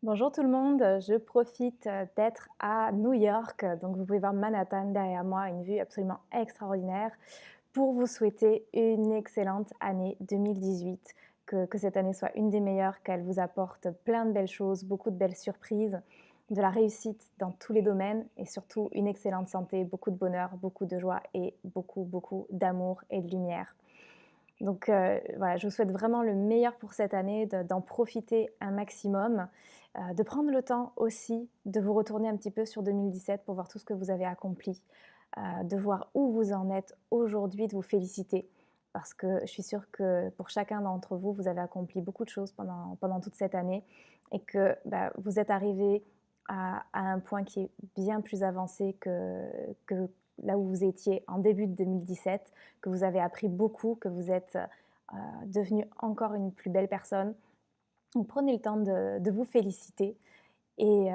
Bonjour tout le monde, je profite d'être à New York, donc vous pouvez voir Manhattan derrière moi, une vue absolument extraordinaire, pour vous souhaiter une excellente année 2018, que cette année soit une des meilleures, qu'elle vous apporte plein de belles choses, beaucoup de belles surprises, de la réussite dans tous les domaines et surtout une excellente santé, beaucoup de bonheur, beaucoup de joie et beaucoup, beaucoup d'amour et de lumière. Donc voilà, je vous souhaite vraiment le meilleur pour cette année, d'en profiter un maximum, de prendre le temps aussi de vous retourner un petit peu sur 2017 pour voir tout ce que vous avez accompli, de voir où vous en êtes aujourd'hui, de vous féliciter. Parce que je suis sûre que pour chacun d'entre vous, vous avez accompli beaucoup de choses pendant toute cette année et que bah, vous êtes arrivé à un point qui est bien plus avancé que là où vous étiez en début de 2017, que vous avez appris beaucoup, que vous êtes devenu encore une plus belle personne. Donc prenez le temps de vous féliciter et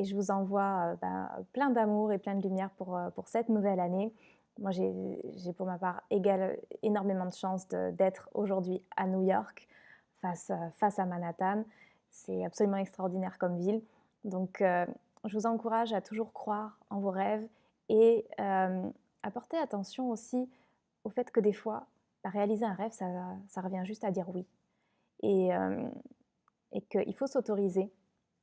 je vous envoie plein d'amour et plein de lumière pour cette nouvelle année. Moi, j'ai pour ma part énormément de chance d'être aujourd'hui à New York, face à Manhattan. C'est absolument extraordinaire comme ville. Donc, je vous encourage à toujours croire en vos rêves et à porter attention aussi au fait que des fois, bah, réaliser un rêve, ça revient juste à dire oui. Et, euh, et qu'il faut s'autoriser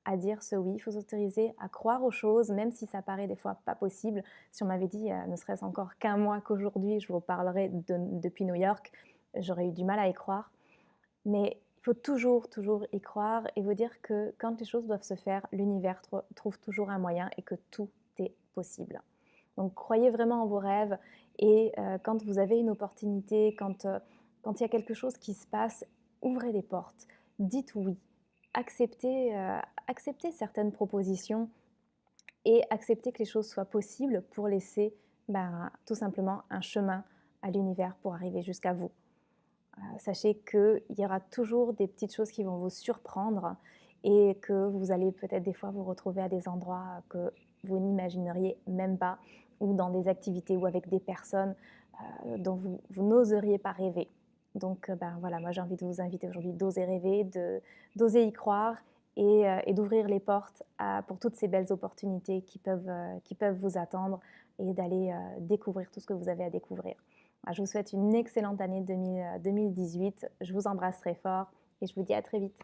à dire ce oui, il faut s'autoriser à croire aux choses, même si ça paraît des fois pas possible. Si on m'avait dit, ne serait-ce encore qu'un mois qu'aujourd'hui, je vous parlerai depuis New York, j'aurais eu du mal à y croire. Mais il faut toujours, toujours y croire et vous dire que quand les choses doivent se faire, l'univers trouve toujours un moyen et que tout est possible. Donc croyez vraiment en vos rêves et quand vous avez une opportunité, quand il y a quelque chose qui se passe, ouvrez les portes, dites oui, acceptez certaines propositions et acceptez que les choses soient possibles pour laisser tout simplement un chemin à l'univers pour arriver jusqu'à vous. Sachez qu'il y aura toujours des petites choses qui vont vous surprendre et que vous allez peut-être des fois vous retrouver à des endroits que vous n'imagineriez même pas ou dans des activités ou avec des personnes dont vous n'oseriez pas rêver. Donc voilà, moi j'ai envie de vous inviter aujourd'hui d'oser rêver, d'oser y croire et d'ouvrir les portes pour toutes ces belles opportunités qui peuvent vous attendre et d'aller découvrir tout ce que vous avez à découvrir. Je vous souhaite une excellente année 2018. Je vous embrasse très fort et je vous dis à très vite.